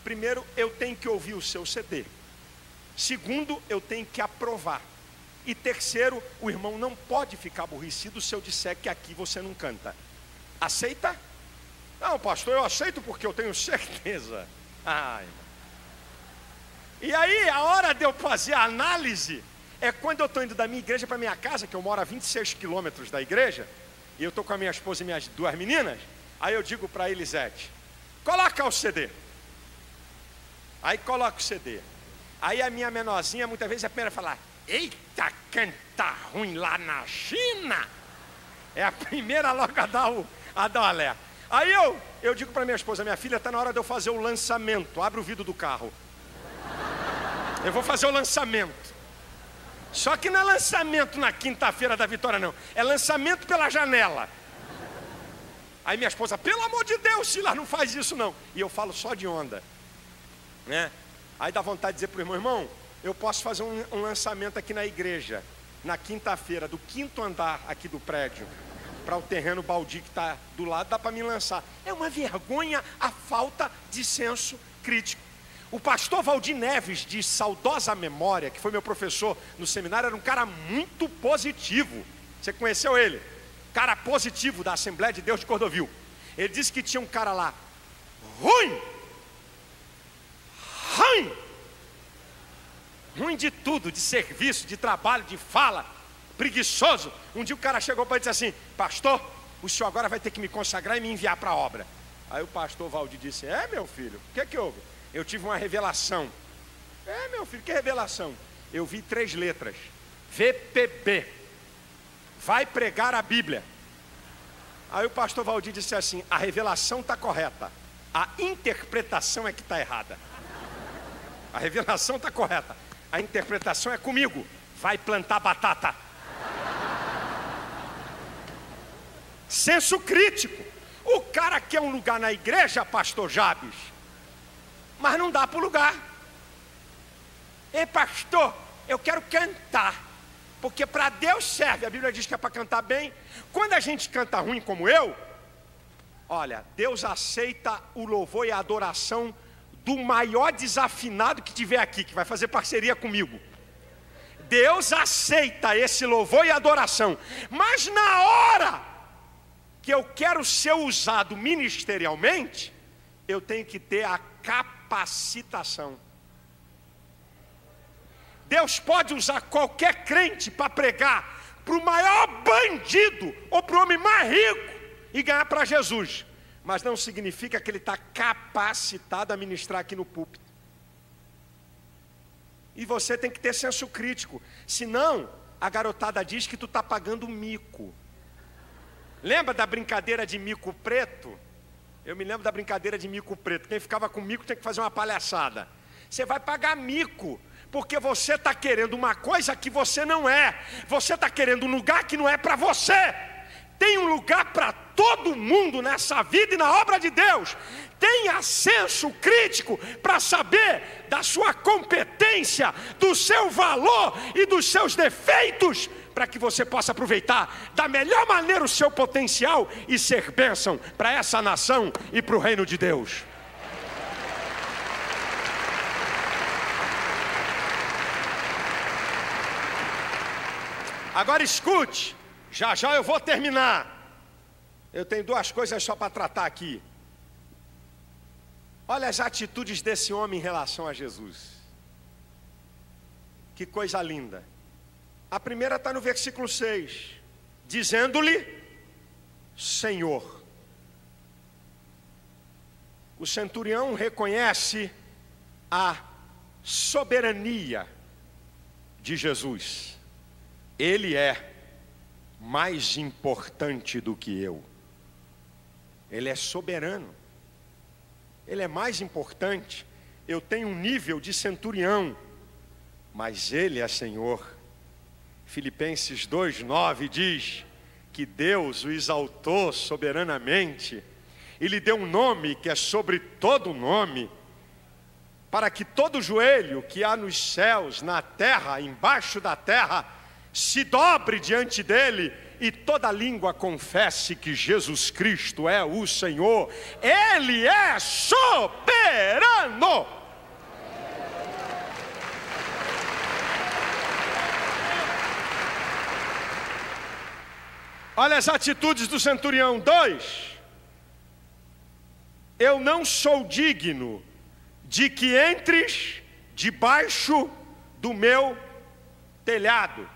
Primeiro, eu tenho que ouvir o seu CD. Segundo, eu tenho que aprovar. E terceiro, o irmão não pode ficar aborrecido se eu disser que aqui você não canta. Aceita? Não, pastor, eu aceito porque eu tenho certeza. E aí, a hora de eu fazer a análise é quando eu estou indo da minha igreja para minha casa, que eu moro a 26 quilômetros da igreja, e eu estou com a minha esposa e minhas duas meninas. Aí eu digo para a Elisete, coloca o CD. Aí coloca o CD. Aí a minha menorzinha, muitas vezes, é a primeira a falar, eita, canta ruim lá na China. É a primeira logo a dar o alerta. Aí eu digo para minha esposa, minha filha, está na hora de eu fazer o lançamento. Abre o vidro do carro. Eu vou fazer o lançamento. Só que não é lançamento na quinta-feira da Vitória, não. É lançamento pela janela. Aí minha esposa, pelo amor de Deus, Silas, não faz isso não. E eu falo só de onda, né? Aí dá vontade de dizer para o irmão, eu posso fazer um lançamento aqui na igreja, na quinta-feira, do 5º andar aqui do prédio, para o terreno baldio que está do lado, dá para me lançar. É uma vergonha a falta de senso crítico. O pastor Valdir Neves, de saudosa memória, que foi meu professor no seminário, era um cara muito positivo. Você conheceu ele? Cara positivo da Assembleia de Deus de Cordovil. Ele disse que tinha um cara lá, ruim de tudo, de serviço, de trabalho, de fala, preguiçoso. Um dia o cara chegou para ele e disse assim, pastor, o senhor agora vai ter que me consagrar e me enviar para a obra. Aí o pastor Valdir disse, meu filho, o que houve? Eu tive uma revelação. Meu filho, que revelação? Eu vi 3 letras, VPB, vai pregar a Bíblia. Aí o pastor Valdir disse assim, a revelação está correta, a interpretação é que está errada. A revelação está correta, a interpretação é comigo, vai plantar batata. Senso crítico. O cara quer um lugar na igreja, pastor Jabes, mas não dá para o lugar. Ei, pastor, eu quero cantar, porque para Deus serve, a Bíblia diz que é para cantar bem. Quando a gente canta ruim como eu, olha, Deus aceita o louvor e a adoração do maior desafinado que tiver aqui, que vai fazer parceria comigo. Deus aceita esse louvor e adoração, mas na hora que eu quero ser usado ministerialmente, eu tenho que ter a capacitação. Deus pode usar qualquer crente para pregar para o maior bandido ou para o homem mais rico e ganhar para Jesus, mas não significa que ele está capacitado a ministrar aqui no púlpito. E você tem que ter senso crítico, senão a garotada diz que tu está pagando mico. Lembra da brincadeira de mico preto? Eu me lembro da brincadeira de mico preto. Quem ficava com mico tem que fazer uma palhaçada. Você vai pagar mico, porque você está querendo uma coisa que você não é. Você está querendo um lugar que não é para você. Tem um lugar para todo mundo nessa vida e na obra de Deus. Tenha senso crítico para saber da sua competência, do seu valor e dos seus defeitos, para que você possa aproveitar da melhor maneira o seu potencial e ser bênção para essa nação e para o reino de Deus. Agora escute, já já eu vou terminar. Eu tenho duas coisas só para tratar aqui. Olha as atitudes desse homem em relação a Jesus. Que coisa linda. A primeira está no versículo 6. Dizendo-lhe, Senhor. O centurião reconhece a soberania de Jesus. Ele é mais importante do que eu. Ele é soberano. Ele é mais importante. Eu tenho um nível de centurião, mas ele é Senhor. Filipenses 2:9 diz que Deus o exaltou soberanamente e lhe deu um nome que é sobre todo nome, para que todo joelho que há nos céus, na terra, embaixo da terra, se dobre diante dele e toda língua confesse que Jesus Cristo é o Senhor. Ele é soberano. Olha as atitudes do centurião. 2. Eu não sou digno de que entres debaixo do meu telhado.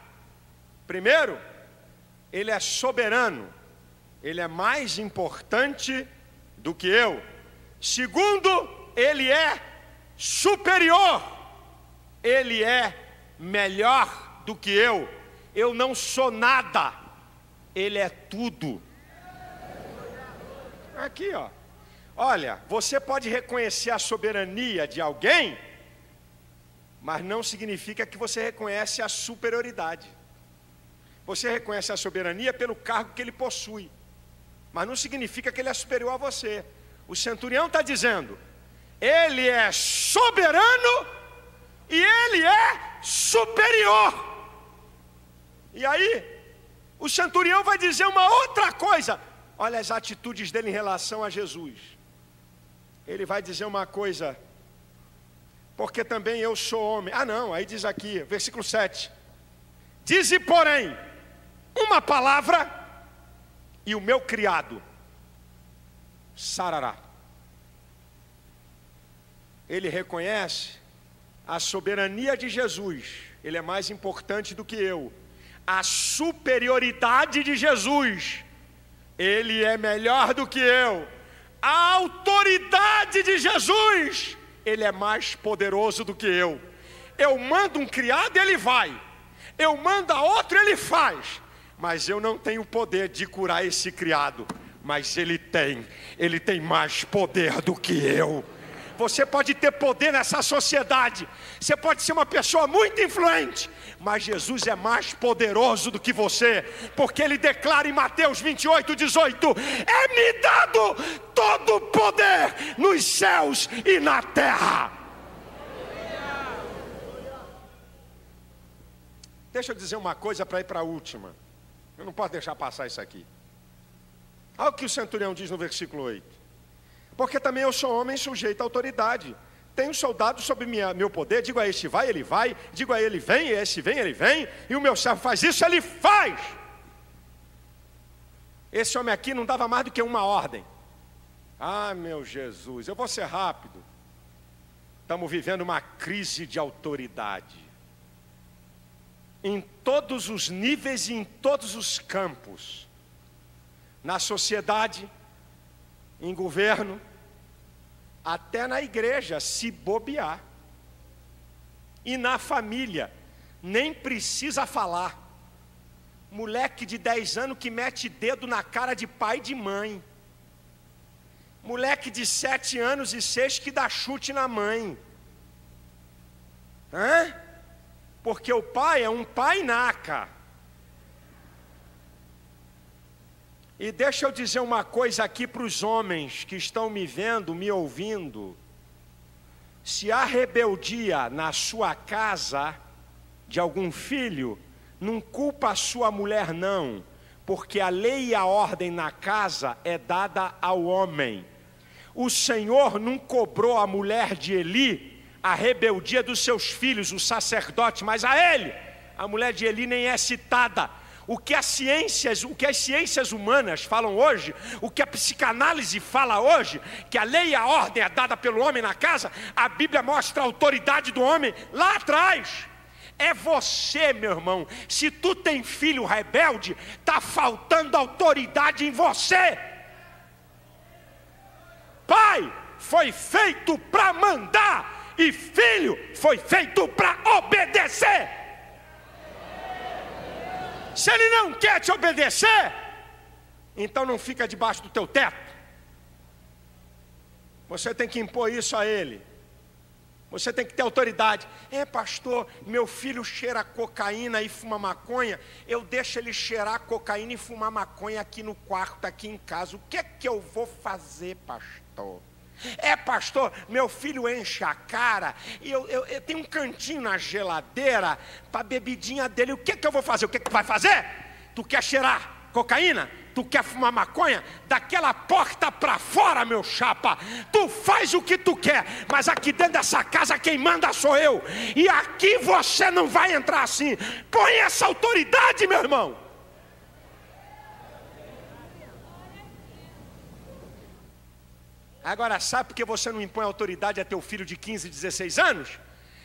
Primeiro, ele é soberano. Ele é mais importante do que eu. Segundo, ele é superior. Ele é melhor do que eu. Eu não sou nada. Ele é tudo. Aqui, ó. Olha, você pode reconhecer a soberania de alguém, mas não significa que você reconhece a superioridade. Você reconhece a soberania pelo cargo que ele possui, mas não significa que ele é superior a você. O centurião está dizendo, ele é soberano e ele é superior. E aí, o centurião vai dizer uma outra coisa. Olha as atitudes dele em relação a Jesus. Ele vai dizer uma coisa, porque também eu sou homem. Ah não, aí diz aqui, versículo 7. Dize, porém, uma palavra e o meu criado sarará. Ele reconhece a soberania de Jesus. Ele é mais importante do que eu. A superioridade de Jesus. Ele é melhor do que eu. A autoridade de Jesus. Ele é mais poderoso do que eu. Eu mando um criado, ele vai. Eu mando a outro, ele faz. Mas eu não tenho poder de curar esse criado. Mas ele tem mais poder do que eu. Você pode ter poder nessa sociedade. Você pode ser uma pessoa muito influente. Mas Jesus é mais poderoso do que você. Porque ele declara em Mateus 28:18: é-me dado todo o poder nos céus e na terra. Deixa eu dizer uma coisa para ir para a última. Eu não posso deixar passar isso aqui. Olha o que o centurião diz no versículo 8. Porque também eu sou homem sujeito à autoridade. Tenho soldado sob meu poder. Digo a este vai, ele vai. Digo a ele vem, e esse vem, ele vem. E o meu servo faz isso, ele faz. Esse homem aqui não dava mais do que uma ordem. Ah, meu Jesus, eu vou ser rápido. Estamos vivendo uma crise de autoridade. Em todos os níveis e em todos os campos. Na sociedade, em governo, até na igreja, se bobear. E na família, nem precisa falar. Moleque de 10 anos que mete dedo na cara de pai e de mãe. Moleque de 7 anos e 6 que dá chute na mãe. Porque o pai é um pai naca. E deixa eu dizer uma coisa aqui para os homens que estão me vendo, me ouvindo. Se há rebeldia na sua casa, de algum filho, não culpa a sua mulher não, porque a lei e a ordem na casa é dada ao homem. O Senhor não cobrou a mulher de Eli a rebeldia dos seus filhos, o sacerdote, mas a ele, a mulher de Eli nem é citada. o que as ciências humanas falam hoje, o que a psicanálise fala hoje, que a lei e a ordem é dada pelo homem na casa, a Bíblia mostra a autoridade do homem lá atrás. É você, meu irmão. Se tu tem filho rebelde, está faltando autoridade em você. Pai foi feito para mandar, e filho foi feito para obedecer. Se ele não quer te obedecer, então não fica debaixo do teu teto. Você tem que impor isso a ele. Você tem que ter autoridade. Pastor, meu filho cheira cocaína e fuma maconha. Eu deixo ele cheirar cocaína e fumar maconha aqui no quarto, aqui em casa. O que é que eu vou fazer, pastor? Pastor, meu filho enche a cara e eu tenho um cantinho na geladeira para a bebidinha dele. O que é que eu vou fazer? O que é que tu vai fazer? Tu quer cheirar cocaína? Tu quer fumar maconha? Daquela porta para fora, meu chapa. Tu faz o que tu quer, mas aqui dentro dessa casa quem manda sou eu. E aqui você não vai entrar assim. Põe essa autoridade, meu irmão. Agora, sabe por que você não impõe autoridade a teu filho de 15, 16 anos?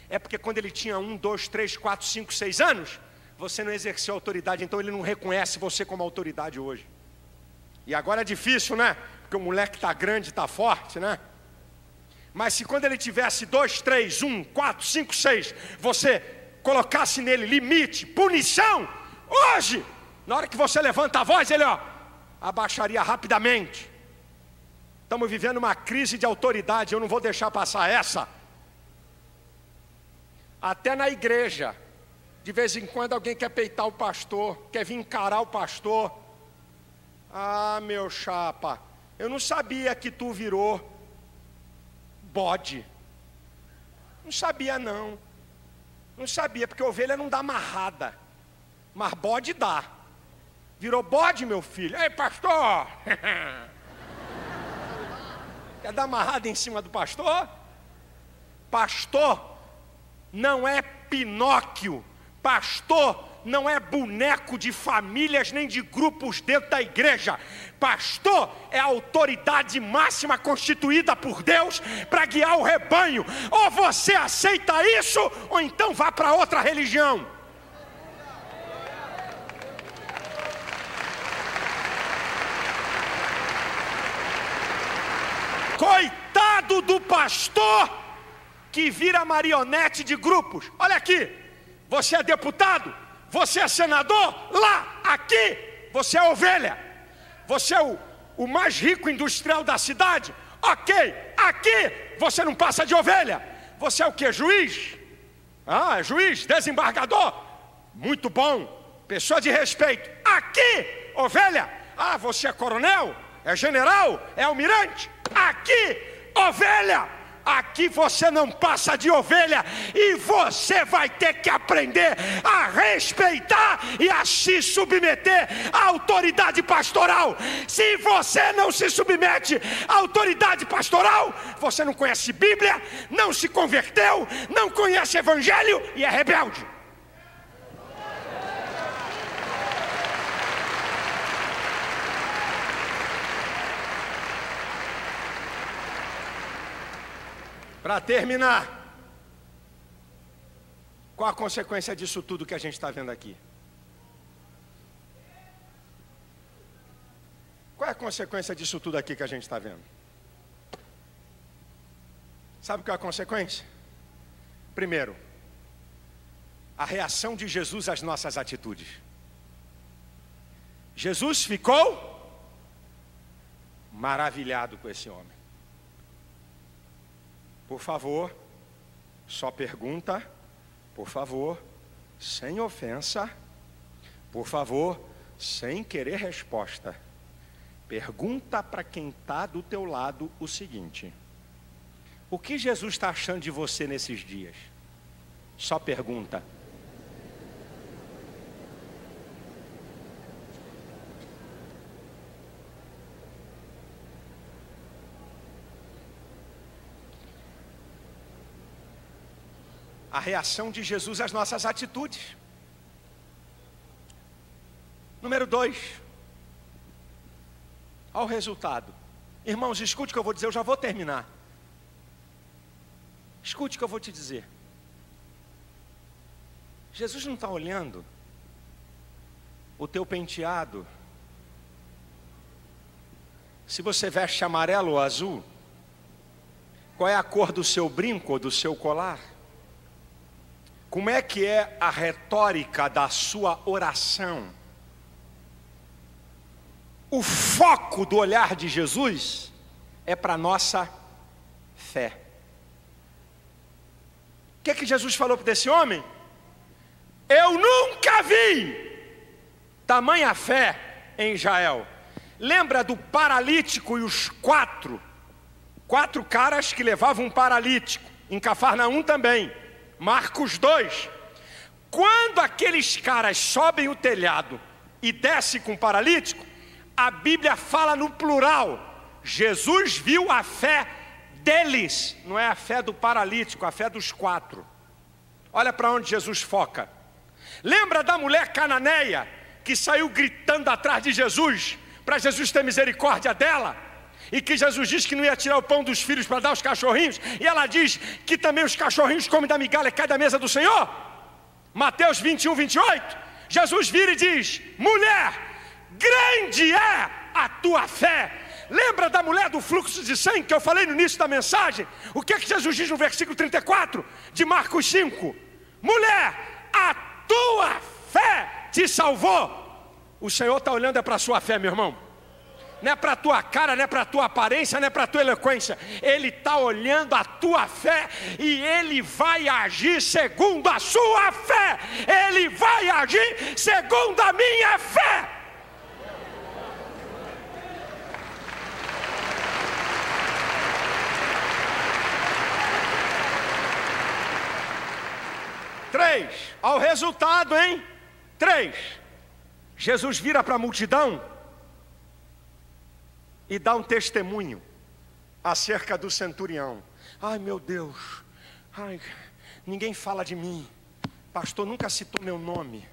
É porque quando ele tinha 1, 2, 3, 4, 5, 6 anos, você não exerceu autoridade, então ele não reconhece você como autoridade hoje. E agora é difícil, né? Porque o moleque está grande, está forte, né? Mas se quando ele tivesse 2, 3, 1, 4, 5, 6, você colocasse nele limite, punição, hoje, na hora que você levanta a voz, ele abaixaria rapidamente. Estamos vivendo uma crise de autoridade, eu não vou deixar passar essa. Até na igreja, de vez em quando alguém quer peitar o pastor, quer vir encarar o pastor. Meu chapa, eu não sabia que tu virou bode. Não sabia não. Não sabia, porque ovelha não dá amarrada, mas bode dá. Virou bode, meu filho. Ei, pastor! Quer dar amarrada em cima do pastor? Pastor não é Pinóquio. Pastor não é boneco de famílias nem de grupos dentro da igreja. Pastor é a autoridade máxima constituída por Deus para guiar o rebanho. Ou você aceita isso, ou então vá para outra religião. Coitado do pastor que vira marionete de grupos. Olha aqui, você é deputado, você é senador, lá, aqui, você é ovelha. Você é o mais rico industrial da cidade, ok, aqui você não passa de ovelha. Você é o que? Juiz? Juiz, desembargador, muito bom, pessoa de respeito. Aqui, ovelha. Você é coronel, é general, é almirante. Aqui, ovelha. Aqui você não passa de ovelha, e você vai ter que aprender a respeitar e a se submeter à autoridade pastoral. Se você não se submete à autoridade pastoral, você não conhece Bíblia, não se converteu, não conhece Evangelho e é rebelde. Para terminar, qual a consequência disso tudo que a gente está vendo aqui? Qual é a consequência disso tudo aqui que a gente está vendo? Sabe qual é a consequência? Primeiro, a reação de Jesus às nossas atitudes. Jesus ficou maravilhado com esse homem. Por favor, só pergunta, por favor, sem ofensa, por favor, sem querer resposta. Pergunta para quem está do teu lado o seguinte: o que Jesus está achando de você nesses dias? Só pergunta. A reação de Jesus às nossas atitudes. Número 2, ao resultado. Irmãos, escute o que eu vou dizer, eu já vou terminar. Escute o que eu vou te dizer. Jesus não está olhando o teu penteado, se você veste amarelo ou azul, qual é a cor do seu brinco ou do seu colar, como é que é a retórica da sua oração. O foco do olhar de Jesus é para a nossa fé. O que é que Jesus falou para esse homem? Eu nunca vi tamanha fé em Israel. Lembra do paralítico e os quatro caras que levavam um paralítico, em Cafarnaum também, Marcos 2. Quando aqueles caras sobem o telhado e descem com o paralítico, a Bíblia fala no plural. Jesus viu a fé deles, não é a fé do paralítico, a fé dos quatro. Olha para onde Jesus foca. Lembra da mulher cananeia que saiu gritando atrás de Jesus, para Jesus ter misericórdia dela? E que Jesus disse que não ia tirar o pão dos filhos para dar aos cachorrinhos, e ela diz que também os cachorrinhos comem da migalha que cai da mesa do Senhor. Mateus 21, 28. Jesus vira e diz: mulher, grande é a tua fé. Lembra da mulher do fluxo de sangue que eu falei no início da mensagem? O que é que Jesus diz no versículo 34 de Marcos 5? Mulher, a tua fé te salvou. O Senhor está olhando para a sua fé, meu irmão. Não é para a tua cara, não é para a tua aparência, não é para a tua eloquência. Ele está olhando a tua fé e Ele vai agir segundo a sua fé. Ele vai agir segundo a minha fé. Três, ao resultado, hein? 3, Jesus vira para a multidão e dá um testemunho acerca do centurião. Ai, meu Deus, ai, ninguém fala de mim, pastor nunca citou meu nome.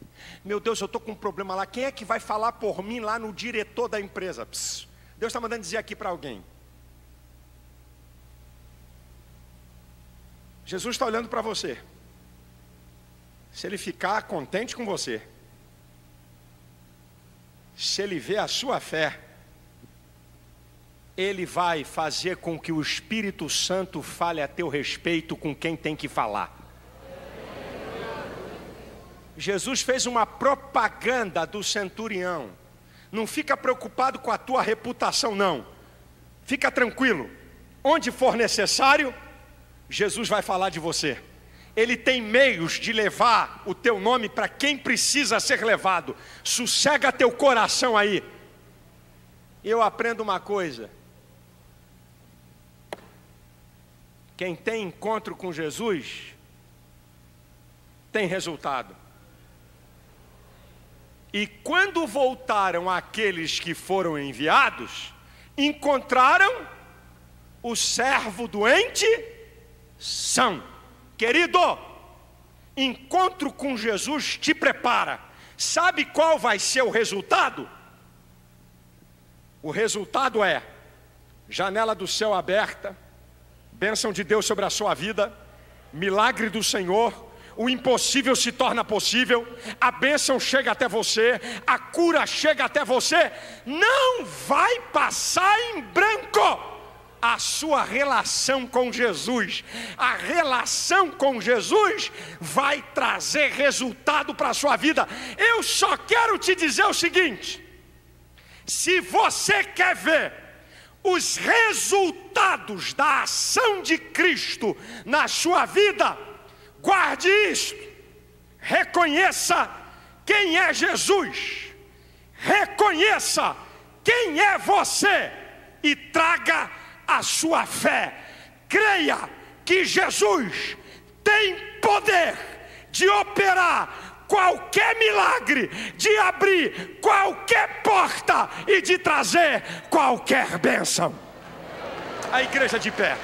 Meu Deus, eu estou com um problema lá. Quem é que vai falar por mim lá no diretor da empresa? Psst, Deus está mandando dizer aqui para alguém. Jesus está olhando para você. Se Ele ficar contente com você, se Ele vê a sua fé, Ele vai fazer com que o Espírito Santo fale a teu respeito com quem tem que falar. Jesus fez uma propaganda do centurião. Não fica preocupado com a tua reputação, não. Fica tranquilo. Onde for necessário, Jesus vai falar de você. Ele tem meios de levar o teu nome para quem precisa ser levado. Sossega teu coração aí. Eu aprendo uma coisa. Quem tem encontro com Jesus tem resultado. E quando voltaram aqueles que foram enviados, encontraram o servo doente são. Querido, encontro com Jesus te prepara. Sabe qual vai ser o resultado? O resultado é janela do céu aberta, bênção de Deus sobre a sua vida, milagre do Senhor, o impossível se torna possível, a bênção chega até você, a cura chega até você. Não vai passar em branco a sua relação com Jesus. A relação com Jesus vai trazer resultado para a sua vida. Eu só quero te dizer o seguinte: se você quer ver os resultados da ação de Cristo na sua vida, guarde isto, reconheça quem é Jesus, reconheça quem é você e traga a sua fé. Creia que Jesus tem poder de operar qualquer milagre, de abrir qualquer porta e de trazer qualquer bênção. A igreja de pé.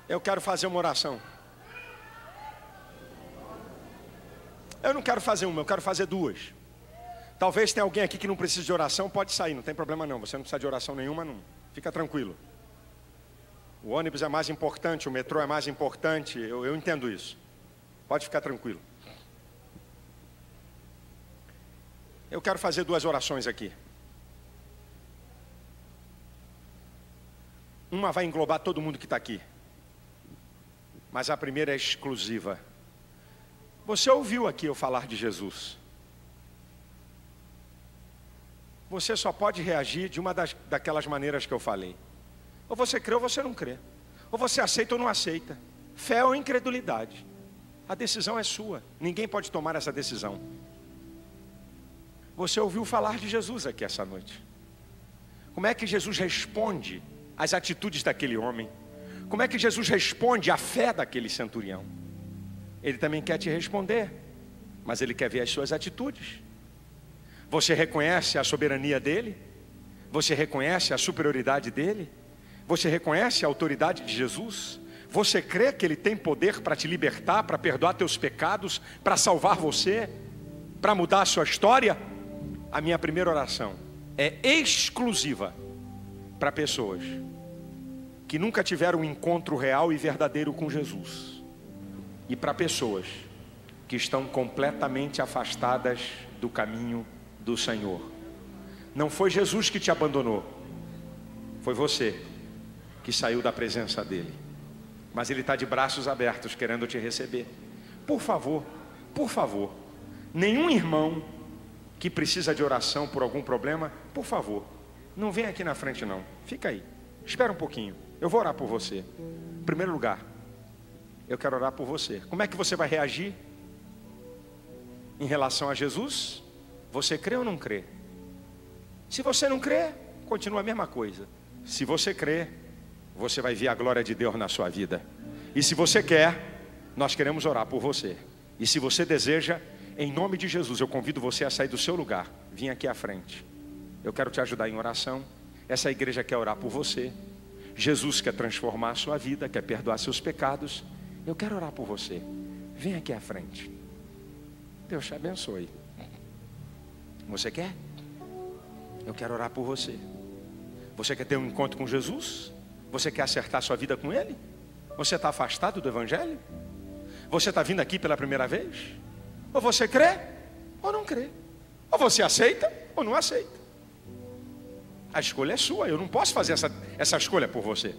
Eu quero fazer uma oração. Eu não quero fazer uma, eu quero fazer duas. Talvez tenha alguém aqui que não precise de oração, pode sair, não tem problema não. Você não precisa de oração nenhuma, não. Fica tranquilo. O ônibus é mais importante, o metrô é mais importante, eu entendo isso. Pode ficar tranquilo. Eu quero fazer duas orações aqui. Uma vai englobar todo mundo que está aqui. Mas a primeira é exclusiva. Você ouviu aqui eu falar de Jesus. Você só pode reagir de uma daquelas maneiras que eu falei. Ou você crê ou você não crê. Ou você aceita ou não aceita. Fé ou incredulidade. A decisão é sua. Ninguém pode tomar essa decisão. Você ouviu falar de Jesus aqui essa noite. Como é que Jesus responde às atitudes daquele homem? Como é que Jesus responde à fé daquele centurião? Ele também quer te responder, mas ele quer ver as suas atitudes. Você reconhece a soberania dele? Você reconhece a superioridade dele? Você reconhece a autoridade de Jesus? Você crê que ele tem poder para te libertar, para perdoar teus pecados, para salvar você, para mudar a sua história? A minha primeira oração é exclusiva para pessoas que nunca tiveram um encontro real e verdadeiro com Jesus. E para pessoas que estão completamente afastadas do caminho do Senhor. Não foi Jesus que te abandonou, foi você que saiu da presença dele. Mas ele está de braços abertos querendo te receber. Por favor, nenhum irmão que precisa de oração por algum problema, por favor, não vem aqui na frente não, fica aí, espera um pouquinho, eu vou orar por você. Em primeiro lugar, eu quero orar por você. Como é que você vai reagir em relação a Jesus? Você crê ou não crê? Se você não crê, continua a mesma coisa. Se você crê, você vai ver a glória de Deus na sua vida. E se você quer, nós queremos orar por você. E se você deseja, em nome de Jesus, eu convido você a sair do seu lugar, vir aqui à frente. Eu quero te ajudar em oração. Essa igreja quer orar por você. Jesus quer transformar a sua vida, quer perdoar seus pecados. Eu quero orar por você. Vem aqui à frente. Deus te abençoe. Você quer? Eu quero orar por você. Você quer ter um encontro com Jesus? Você quer acertar sua vida com Ele? Você está afastado do Evangelho? Você está vindo aqui pela primeira vez? Ou você crê ou não crê? Ou você aceita ou não aceita? A escolha é sua. Eu não posso fazer essa escolha por você.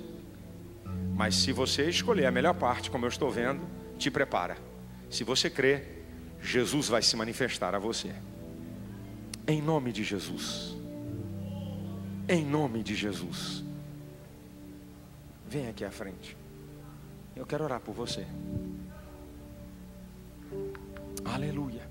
Mas se você escolher a melhor parte, como eu estou vendo, te prepara. Se você crê, Jesus vai se manifestar a você. Em nome de Jesus. Em nome de Jesus. Vem aqui à frente. Eu quero orar por você. Aleluia.